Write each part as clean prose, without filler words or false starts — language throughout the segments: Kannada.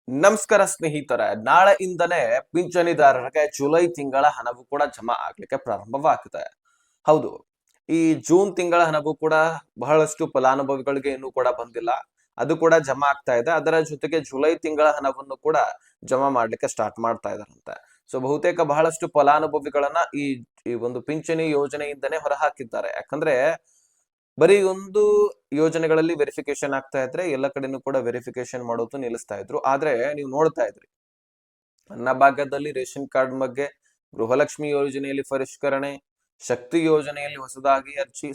ನಮಸ್ಕಾರ ಸ್ನೇಹಿತರೆ, ನಾಳೆಯಿಂದನೇ ಪಿಂಚಣಿದಾರರಿಗೆ ಜುಲೈ ತಿಂಗಳ ಹಣವು ಕೂಡ ಜಮಾ ಆಗ್ಲಿಕ್ಕೆ ಪ್ರಾರಂಭವಾಗಿದೆ. ಹೌದು, ಈ ಜೂನ್ ತಿಂಗಳ ಹಣವು ಕೂಡ ಬಹಳಷ್ಟು ಫಲಾನುಭವಿಗಳಿಗೆ ಇನ್ನೂ ಕೂಡ ಬಂದಿಲ್ಲ. ಅದು ಕೂಡ ಜಮಾ ಆಗ್ತಾ ಇದೆ. ಅದರ ಜೊತೆಗೆ ಜುಲೈ ತಿಂಗಳ ಹಣವನ್ನು ಕೂಡ ಜಮಾ ಮಾಡ್ಲಿಕ್ಕೆ ಸ್ಟಾರ್ಟ್ ಮಾಡ್ತಾ ಇದಾರಂತೆ. ಸೊ ಬಹುತೇಕ ಬಹಳಷ್ಟು ಫಲಾನುಭವಿಗಳನ್ನ ಈ ಈ ಒಂದು ಪಿಂಚಣಿ ಯೋಜನೆಯಿಂದನೇ ಹೊರಹಾಕಿದ್ದಾರೆ. ಯಾಕಂದ್ರೆ ಬರೀ ಒಂದು ಯೋಜನೆಗಳಲ್ಲಿ ವೆರಿಫಿಕೇಶನ್ ಆಗ್ತಾ ಇದ್ರೆ ಎಲ್ಲ ಕಡೆನೂ ಕೂಡ ವೆರಿಫಿಕೇಶನ್ ಮಾಡೋದು ನಿಲ್ಲಿಸ್ತಾ ಇದ್ರು. ಆದ್ರೆ ನೀವು ನೋಡ್ತಾ ಇದ್ರಿ, ಅನ್ನಭಾಗ್ಯದಲ್ಲಿ ರೇಷನ್ ಕಾರ್ಡ್ ಬಗ್ಗೆ, ಗೃಹಲಕ್ಷ್ಮಿ ಯೋಜನೆಯಲ್ಲಿ ಪರಿಷ್ಕರಣೆ, ಶಕ್ತಿ ಯೋಜನೆಯಲ್ಲಿ ಹೊಸದಾಗಿ ಅರ್ಜಿ,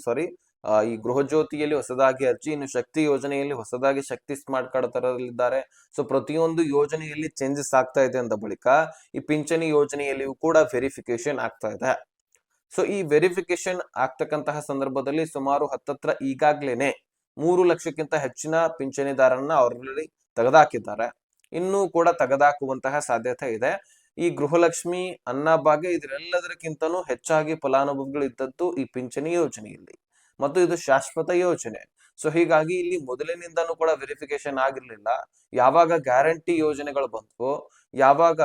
ಈ ಗೃಹ ಜ್ಯೋತಿಯಲ್ಲಿ ಹೊಸದಾಗಿ ಅರ್ಜಿ, ಇನ್ನು ಶಕ್ತಿ ಯೋಜನೆಯಲ್ಲಿ ಹೊಸದಾಗಿ ಶಕ್ತಿ ಸ್ಮಾರ್ಟ್ ಕಾರ್ಡ್ ತರಲಿದ್ದಾರೆ. ಸೊ ಪ್ರತಿಯೊಂದು ಯೋಜನೆಯಲ್ಲಿ ಚೇಂಜಸ್ ಆಗ್ತಾ ಇದೆ ಅಂದ ಬಳಿಕ ಈ ಪಿಂಚಣಿ ಯೋಜನೆಯಲ್ಲಿಯೂ ಕೂಡ ವೆರಿಫಿಕೇಶನ್ ಆಗ್ತಾ ಇದೆ. ಸೊ ಈ ವೆರಿಫಿಕೇಶನ್ ಆಗ್ತಕ್ಕಂತಹ ಸಂದರ್ಭದಲ್ಲಿ ಸುಮಾರು ಹತ್ತತ್ರ ಈಗಾಗ್ಲೇನೆ 3 ಲಕ್ಷಕ್ಕಿಂತ ಹೆಚ್ಚಿನ ಪಿಂಚಣಿದಾರರನ್ನ ಆಲ್ರೆಡಿ ತೆಗೆದಾಕಿದ್ದಾರೆ. ಇನ್ನೂ ಕೂಡ ತೆಗೆದಾಕುವಂತಹ ಸಾಧ್ಯತೆ ಇದೆ. ಈ ಗೃಹಲಕ್ಷ್ಮಿ, ಅನ್ನಭಾಗ್ಯ ಇದರೆಲ್ಲದಕ್ಕಿಂತನೂ ಹೆಚ್ಚಾಗಿ ಫಲಾನುಭವಿಗಳು ಇದ್ದದ್ದು ಈ ಪಿಂಚಣಿ ಯೋಜನೆಯಲ್ಲಿ, ಮತ್ತು ಇದು ಶಾಶ್ವತ ಯೋಜನೆ. ಸೊ ಹೀಗಾಗಿ ಇಲ್ಲಿ ಮೊದಲಿನಿಂದನೂ ಕೂಡ ವೆರಿಫಿಕೇಶನ್ ಆಗಿರ್ಲಿಲ್ಲ. ಯಾವಾಗ ಗ್ಯಾರಂಟಿ ಯೋಜನೆಗಳು ಬಂತು, ಯಾವಾಗ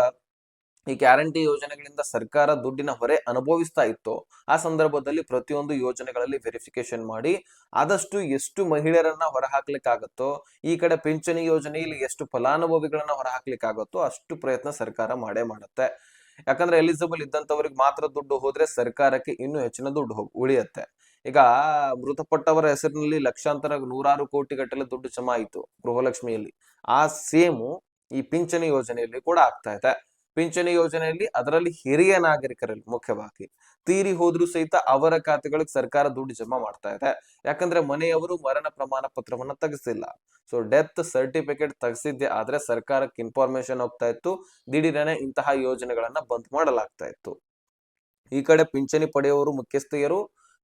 ಈ ಗ್ಯಾರಂಟಿ ಯೋಜನೆಗಳಿಂದ ಸರ್ಕಾರ ದುಡ್ಡಿನ ಹೊರೆ ಅನುಭವಿಸ್ತಾ ಇತ್ತು, ಆ ಸಂದರ್ಭದಲ್ಲಿ ಪ್ರತಿಯೊಂದು ಯೋಜನೆಗಳಲ್ಲಿ ವೆರಿಫಿಕೇಶನ್ ಮಾಡಿ ಆದಷ್ಟು ಎಷ್ಟು ಮಹಿಳೆಯರನ್ನ ಹೊರಹಾಕ್ಲಿಕ್ಕಾಗತ್ತೋ, ಈ ಕಡೆ ಪಿಂಚಣಿ ಯೋಜನೆಯಲ್ಲಿ ಎಷ್ಟು ಫಲಾನುಭವಿಗಳನ್ನ ಹೊರಹಾಕ್ಲಿಕ್ಕಾಗತ್ತೋ ಅಷ್ಟು ಪ್ರಯತ್ನ ಸರ್ಕಾರ ಮಾಡೇ ಮಾಡುತ್ತೆ. ಯಾಕಂದ್ರೆ ಎಲಿಜಿಬಲ್ ಇದ್ದಂತವ್ರಿಗೆ ಮಾತ್ರ ದುಡ್ಡು ಹೋದ್ರೆ ಸರ್ಕಾರಕ್ಕೆ ಇನ್ನೂ ಹೆಚ್ಚಿನ ದುಡ್ಡು ಉಳಿಯುತ್ತೆ. ಈಗ ಮೃತಪಟ್ಟವರ ಹೆಸರಿನಲ್ಲಿ ಲಕ್ಷಾಂತರ, ನೂರಾರು ಕೋಟಿ ಗಟ್ಟಲೆ ದುಡ್ಡು ಜಮಾ ಆಯಿತು ಗೃಹಲಕ್ಷ್ಮಿಯಲ್ಲಿ. ಆ ಸೇಮು ಈ ಪಿಂಚಣಿ ಯೋಜನೆಯಲ್ಲಿ ಕೂಡ ಆಗ್ತಾ ಇದೆ. ಪಿಂಚಣಿ ಯೋಜನೆಯಲ್ಲಿ ಅದರಲ್ಲಿ ಹಿರಿಯ ನಾಗರಿಕರಲ್ಲಿ ಮುಖ್ಯವಾಗಿ ತೀರಿ ಹೋದ್ರು ಸಹಿತ ಅವರ ಖಾತೆಗಳಿಗೆ ಸರ್ಕಾರ ದುಡ್ಡು ಜಮಾ ಮಾಡ್ತಾ ಇದೆ. ಯಾಕಂದ್ರೆ ಮನೆಯವರು ಮರಣ ಪ್ರಮಾಣ ಪತ್ರವನ್ನ ತೆಗೆಸಿಲ್ಲ. ಸೊ ಡೆತ್ ಸರ್ಟಿಫಿಕೇಟ್ ತೆಗೆಸಿದ್ದೆ ಆದ್ರೆ ಸರ್ಕಾರಕ್ಕೆ ಇನ್ಫಾರ್ಮೇಶನ್ ಹೋಗ್ತಾ ಇತ್ತು, ದಿಢೀರನೆ ಇಂತಹ ಯೋಜನೆಗಳನ್ನ ಬಂದ್ ಮಾಡಲಾಗ್ತಾ ಇತ್ತು. ಈ ಕಡೆ ಪಿಂಚಣಿ ಪಡೆಯುವವರು ಮುಖ್ಯಸ್ಥೆಯರು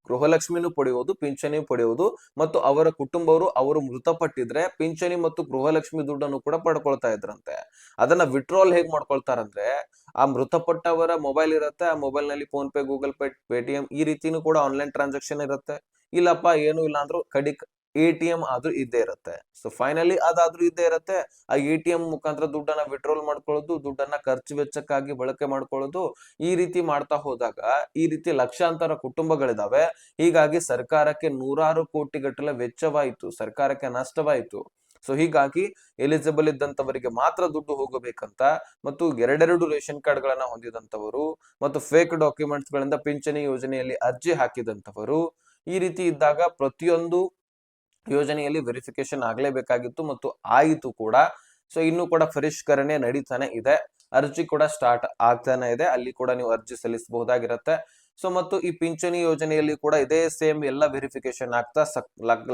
ಗೃಹಲಕ್ಷ್ಮಿನೂ ಪಡೆಯುವುದು, ಪಿಂಚಣಿ ಪಡೆಯುವುದು, ಮತ್ತು ಅವರ ಕುಟುಂಬವರು ಅವರು ಮೃತಪಟ್ಟಿದ್ರೆ ಪಿಂಚಣಿ ಮತ್ತು ಗೃಹಲಕ್ಷ್ಮಿ ದುಡ್ಡನ್ನು ಕೂಡ ಪಡ್ಕೊಳ್ತಾ ಇದ್ರಂತೆ. ಅದನ್ನ ವಿಡ್ರಾಲ್ ಹೇಗ್ ಮಾಡ್ಕೊಳ್ತಾರಂದ್ರೆ, ಆ ಮೃತಪಟ್ಟವರ ಮೊಬೈಲ್ ಇರುತ್ತೆ, ಆ ಮೊಬೈಲ್ ನಲ್ಲಿ phone pay, Google pay, Paytm ಈ ರೀತಿನೂ ಕೂಡ ಆನ್ಲೈನ್ ಟ್ರಾನ್ಸಾಕ್ಷನ್ ಇರುತ್ತೆ. ಇಲ್ಲಪ್ಪ ಏನು ಇಲ್ಲ ಅಂದ್ರೂ ಕಡಿಕ್ ಎ.ಟಿ.ಎಂ ಆದ್ರೂ ಇದ್ದೇ ಇರುತ್ತೆ. ಸೊ ಫೈನಲಿ ಅದಾದ್ರೂ ಇದ್ದೇ ಇರುತ್ತೆ. ಆ ಎ.ಟಿ.ಎಂ ಮುಖಾಂತರ ದುಡ್ಡನ್ನ ವಿಡ್ರಾಲ್ ಮಾಡ್ಕೊಳ್ಳೋದು, ದುಡ್ಡನ್ನ ಖರ್ಚು ವೆಚ್ಚಕ್ಕಾಗಿ ಬಳಕೆ ಮಾಡ್ಕೊಳ್ಳೋದು, ಈ ರೀತಿ ಮಾಡ್ತಾ ಹೋದಾಗ ಈ ರೀತಿ ಲಕ್ಷಾಂತರ ಕುಟುಂಬಗಳಿದಾವೆ. ಹೀಗಾಗಿ ಸರ್ಕಾರಕ್ಕೆ ನೂರಾರು ಕೋಟಿ ಗಟ್ಟಲೆ ವೆಚ್ಚವಾಯಿತು, ಸರ್ಕಾರಕ್ಕೆ ನಷ್ಟವಾಯಿತು. ಸೊ ಹೀಗಾಗಿ ಎಲಿಜಿಬಲ್ ಇದ್ದಂತವರಿಗೆ ಮಾತ್ರ ದುಡ್ಡು ಹೋಗಬೇಕಂತ, ಮತ್ತು ಎರಡೆರಡು ರೇಷನ್ ಕಾರ್ಡ್ ಗಳನ್ನ ಹೊಂದಿದಂತವರು, ಮತ್ತು ಫೇಕ್ ಡಾಕ್ಯುಮೆಂಟ್ಸ್ ಗಳಿಂದ ಪಿಂಚಣಿ ಯೋಜನೆಯಲ್ಲಿ ಅರ್ಜಿ ಹಾಕಿದಂತವರು, ಈ ರೀತಿ ಇದ್ದಾಗ ಪ್ರತಿಯೊಂದು ಯೋಜನೆಯಲ್ಲಿ ವೆರಿಫಿಕೇಶನ್ ಆಗ್ಲೇಬೇಕಾಗಿತ್ತು, ಮತ್ತು ಆಯಿತು ಕೂಡ. ಸೊ ಇನ್ನು ಕೂಡ ಪರಿಷ್ಕರಣೆ ನಡೀತಾನೆ ಇದೆ, ಅರ್ಜಿ ಕೂಡ ಸ್ಟಾರ್ಟ್ ಆಗ್ತಾನೆ ಇದೆ, ಅಲ್ಲಿ ಕೂಡ ನೀವು ಅರ್ಜಿ ಸಲ್ಲಿಸಬಹುದಾಗಿರುತ್ತೆ. ಸೊ ಮತ್ತು ಈ ಪಿಂಚಣಿ ಯೋಜನೆಯಲ್ಲಿ ಕೂಡ ಇದೇ ಸೇಮ್ ಎಲ್ಲ ವೆರಿಫಿಕೇಶನ್ ಆಗ್ತಾ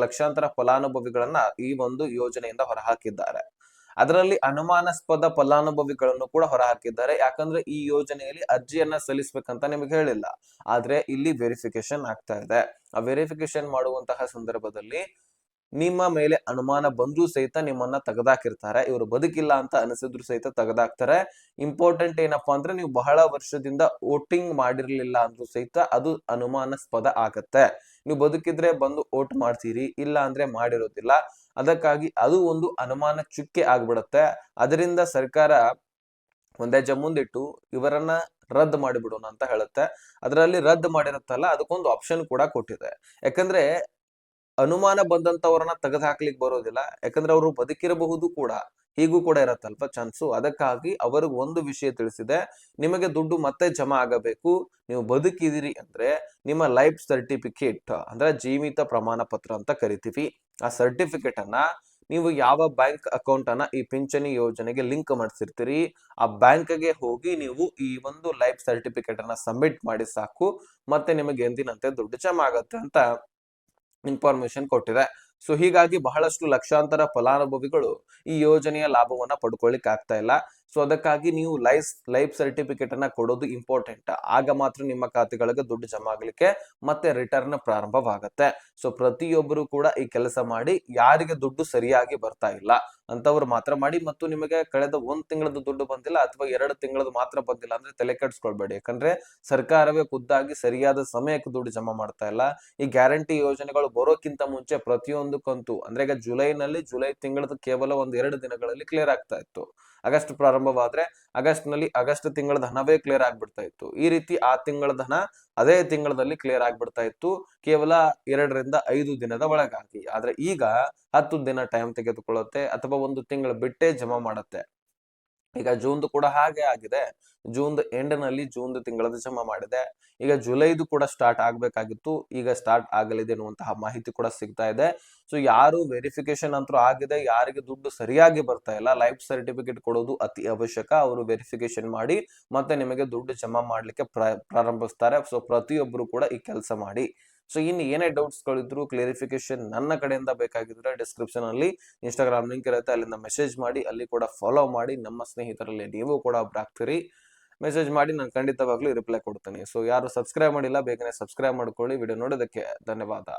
ಲಕ್ಷಾಂತರ ಫಲಾನುಭವಿಗಳನ್ನ ಈ ಒಂದು ಯೋಜನೆಯಿಂದ ಹೊರಹಾಕಿದ್ದಾರೆ. ಅದರಲ್ಲಿ ಅನುಮಾನಾಸ್ಪದ ಫಲಾನುಭವಿಗಳನ್ನು ಕೂಡ ಹೊರಹಾಕಿದ್ದಾರೆ. ಯಾಕಂದ್ರೆ ಈ ಯೋಜನೆಯಲ್ಲಿ ಅರ್ಜಿಯನ್ನ ಸಲ್ಲಿಸಬೇಕಂತ ನಿಮಗೆ ಹೇಳಿಲ್ಲ, ಆದ್ರೆ ಇಲ್ಲಿ ವೆರಿಫಿಕೇಶನ್ ಆಗ್ತಾ ಇದೆ. ಆ ವೆರಿಫಿಕೇಶನ್ ಮಾಡುವಂತಹ ಸಂದರ್ಭದಲ್ಲಿ ನಿಮ್ಮ ಮೇಲೆ ಅನುಮಾನ ಬಂದ್ರೂ ಸಹಿತ ನಿಮ್ಮನ್ನ ತೆಗೆದಾಕಿರ್ತಾರೆ. ಇವರು ಬದುಕಿಲ್ಲ ಅಂತ ಅನಿಸಿದ್ರು ಸಹಿತ ತೆಗೆದಾಕ್ತಾರೆ. ಇಂಪಾರ್ಟೆಂಟ್ ಏನಪ್ಪಾ ಅಂದ್ರೆ, ನೀವು ಬಹಳ ವರ್ಷದಿಂದ ವೋಟಿಂಗ್ ಮಾಡಿರ್ಲಿಲ್ಲ ಅಂದ್ರೂ ಸಹಿತ ಅದು ಅನುಮಾನಾಸ್ಪದ ಆಗತ್ತೆ. ನೀವು ಬದುಕಿದ್ರೆ ಬಂದು ವೋಟ್ ಮಾಡ್ತೀರಿ, ಇಲ್ಲ ಅಂದ್ರೆ ಮಾಡಿರೋದಿಲ್ಲ. ಅದಕ್ಕಾಗಿ ಅದು ಒಂದು ಅನುಮಾನ ಚುಕ್ಕೆ ಆಗ್ಬಿಡತ್ತೆ. ಅದರಿಂದ ಸರ್ಕಾರ ಒಂದ್ ಹೆಜ್ಜೆ ಮುಂದಿಟ್ಟು ಇವರನ್ನ ರದ್ದು ಮಾಡಿಬಿಡೋಣ ಅಂತ ಹೇಳುತ್ತೆ. ಅದರಲ್ಲಿ ರದ್ದು ಮಾಡಿರುತ್ತಲ್ಲ, ಅದಕ್ಕೊಂದು ಆಪ್ಷನ್ ಕೂಡ ಕೊಟ್ಟಿದೆ. ಯಾಕಂದ್ರೆ ಅನುಮಾನ ಬಂದಂತವರನ್ನ ತೆಗೆದು ಹಾಕ್ಲಿಕ್ಕೆ ಬರೋದಿಲ್ಲ. ಯಾಕಂದ್ರೆ ಅವರು ಬದುಕಿರಬಹುದು ಕೂಡ, ಹೀಗೂ ಕೂಡ ಇರತ್ತಲ್ವ ಚಾನ್ಸು. ಅದಕ್ಕಾಗಿ ಅವ್ರಿಗೆ ಒಂದು ವಿಷಯ ತಿಳಿಸಿದೆ, ನಿಮಗೆ ದುಡ್ಡು ಮತ್ತೆ ಜಮಾ ಆಗಬೇಕು, ನೀವು ಬದುಕಿದಿರಿ ಅಂದ್ರೆ ನಿಮ್ಮ ಲೈಫ್ ಸರ್ಟಿಫಿಕೇಟ್ ಅಂದ್ರೆ ಜೀವಿತ ಪ್ರಮಾಣ ಪತ್ರ ಅಂತ ಕರಿತೀವಿ. ಆ ಸರ್ಟಿಫಿಕೇಟ್ ಅನ್ನ ನೀವು ಯಾವ ಬ್ಯಾಂಕ್ ಅಕೌಂಟ್ ಅನ್ನ ಈ ಪಿಂಚಣಿ ಯೋಜನೆಗೆ ಲಿಂಕ್ ಮಾಡಿಸಿರ್ತೀರಿ, ಆ ಬ್ಯಾಂಕ್ಗೆ ಹೋಗಿ ನೀವು ಈ ಒಂದು ಲೈಫ್ ಸರ್ಟಿಫಿಕೇಟ್ ಅನ್ನ ಸಬ್ಮಿಟ್ ಮಾಡಿ ಸಾಕು, ಮತ್ತೆ ನಿಮಗೆ ಎಂದಿನಂತೆ ದುಡ್ಡು ಜಮಾ ಆಗತ್ತೆ ಅಂತ ಇನ್ಫಾರ್ಮೇಶನ್ ಕೊಟ್ಟಿದೆ. ಸೊ ಹೀಗಾಗಿ ಬಹಳಷ್ಟು ಲಕ್ಷಾಂತರ ಫಲಾನುಭವಿಗಳು ಈ ಯೋಜನೆಯ ಲಾಭವನ್ನ ಪಡ್ಕೊಳ್ಳಿಕ್ ಆಗ್ತಾ ಇಲ್ಲ. ಸೊ ಅದಕ್ಕಾಗಿ ನೀವು ಲೈಫ್ ಸರ್ಟಿಫಿಕೇಟ್ ಅನ್ನ ಕೊಡೋದು ಇಂಪಾರ್ಟೆಂಟ್. ಆಗ ಮಾತ್ರ ನಿಮ್ಮ ಖಾತೆಗಳಿಗೆ ದುಡ್ಡು ಜಮಾ ಆಗ್ಲಿಕ್ಕೆ ಮತ್ತೆ ರಿಟರ್ನ್ ಪ್ರಾರಂಭವಾಗತ್ತೆ. ಸೊ ಪ್ರತಿಯೊಬ್ಬರು ಕೂಡ ಈ ಕೆಲಸ ಮಾಡಿ. ಯಾರಿಗೆ ದುಡ್ಡು ಸರಿಯಾಗಿ ಬರ್ತಾ ಇಲ್ಲ ಅಂತವ್ರು ಮಾತ್ರ ಮಾಡಿ. ಮತ್ತು ನಿಮಗೆ ಕಳೆದ 1 ತಿಂಗಳದ ದುಡ್ಡು ಬಂದಿಲ್ಲ ಅಥವಾ 2 ತಿಂಗಳದ ಮಾತ್ರ ಬಂದಿಲ್ಲ ಅಂದ್ರೆ ತಲೆ ಕೆಡಿಸ್ಕೊಳ್ಬೇಡಿ. ಯಾಕಂದ್ರೆ ಸರ್ಕಾರವೇ ಖುದ್ದಾಗಿ ಸರಿಯಾದ ಸಮಯಕ್ಕೆ ದುಡ್ಡು ಜಮಾ ಮಾಡ್ತಾ ಇಲ್ಲ. ಈ ಗ್ಯಾರಂಟಿ ಯೋಜನೆಗಳು ಬರೋಕ್ಕಿಂತ ಮುಂಚೆ ಪ್ರತಿಯೊಂದು ಕಂತು ಅಂದ್ರೆ, ಈಗ ಜುಲೈ ತಿಂಗಳದ ಕೇವಲ 1-2 ದಿನಗಳಲ್ಲಿ ಕ್ಲಿಯರ್ ಆಗ್ತಾ ಇತ್ತು. ಆಗಸ್ಟ್ ಪ್ರಾರಂಭವಾದ್ರೆ ಆಗಸ್ಟ್ ನಲ್ಲಿ ಆಗಸ್ಟ್ ತಿಂಗಳದ ಹಣವೇ ಕ್ಲಿಯರ್ ಆಗ್ಬಿಡ್ತಾ ಇತ್ತು. ಈ ರೀತಿ ಆ ತಿಂಗಳದ ಹಣ ಅದೇ ತಿಂಗಳಲ್ಲಿ ಕ್ಲಿಯರ್ ಆಗ್ಬಿಡ್ತಾ ಇತ್ತು, ಕೇವಲ 2 ರಿಂದ 5 ದಿನದ ಒಳಗಾಗಿ. ಆದ್ರೆ ಈಗ 10 ದಿನ ಟೈಮ್ ತೆಗೆದುಕೊಳ್ಳುತ್ತೆ ಅಥವಾ 1 ತಿಂಗಳು ಬಿಟ್ಟೇ ಜಮಾ ಮಾಡುತ್ತೆ. ಈಗ ಜೂನ್ದು ಕೂಡ ಹಾಗೆ ಆಗಿದೆ. ಜೂನ್ ಎಂಡ್ ನಲ್ಲಿ ಜೂನ್ ತಿಂಗಳದ ಜಮಾ ಮಾಡಿದೆ. ಈಗ ಜುಲೈದು ಕೂಡ ಸ್ಟಾರ್ಟ್ ಆಗ್ಬೇಕಾಗಿತ್ತು, ಈಗ ಸ್ಟಾರ್ಟ್ ಆಗಲಿದೆ ಅನ್ನುವಂತಹ ಮಾಹಿತಿ ಕೂಡ ಸಿಗ್ತಾ ಇದೆ. ಸೊ ಯಾರು ವೆರಿಫಿಕೇಶನ್ ಅಂತೂ ಆಗಿದೆ, ಯಾರಿಗೆ ದುಡ್ಡು ಸರಿಯಾಗಿ ಬರ್ತಾ ಇಲ್ಲ, ಲೈಫ್ ಸರ್ಟಿಫಿಕೇಟ್ ಕೊಡೋದು ಅತಿ ಅವಶ್ಯಕ. ಅವರು ವೆರಿಫಿಕೇಶನ್ ಮಾಡಿ ಮತ್ತೆ ನಿಮಗೆ ದುಡ್ಡು ಜಮಾ ಮಾಡ್ಲಿಕ್ಕೆ ಪ್ರಾರಂಭಿಸ್ತಾರೆ. ಸೊ ಪ್ರತಿಯೊಬ್ಬರು ಕೂಡ ಈ ಕೆಲಸ ಮಾಡಿ. ಸೊ ಇನ್ನು ಏನೇ ಡೌಟ್ಸ್ ಗಳಿದ್ರು, ಕ್ಲಿಯರಿಫಿಕೇಶನ್ ನನ್ನ ಕಡೆಯಿಂದ ಬೇಕಾಗಿದ್ರೆ ಡಿಸ್ಕ್ರಿಪ್ಷನ್ ಅಲ್ಲಿ ಇನ್ಸ್ಟಾಗ್ರಾಮ್ ಲಿಂಕ್ ಇರುತ್ತೆ, ಅಲ್ಲಿಂದ ಮೆಸೇಜ್ ಮಾಡಿ, ಅಲ್ಲಿ ಕೂಡ ಫಾಲೋ ಮಾಡಿ. ನಮ್ಮ ಸ್ನೇಹಿತರಲ್ಲಿ ನೀವು ಕೂಡ ಒಬ್ರು ಆಗ್ತೀರಿ. ಮೆಸೇಜ್ ಮಾಡಿ, ನಾನು ಖಂಡಿತವಾಗ್ಲೂ ರಿಪ್ಲೈ ಕೊಡ್ತೀನಿ. ಸೊ ಯಾರು ಸಬ್ಸ್ಕ್ರೈಬ್ ಮಾಡಿಲ್ಲ, ಬೇಗನೆ ಸಬ್ಸ್ಕ್ರೈಬ್ ಮಾಡ್ಕೊಳ್ಳಿ. ವಿಡಿಯೋ ನೋಡೋದಕ್ಕೆ ಧನ್ಯವಾದ.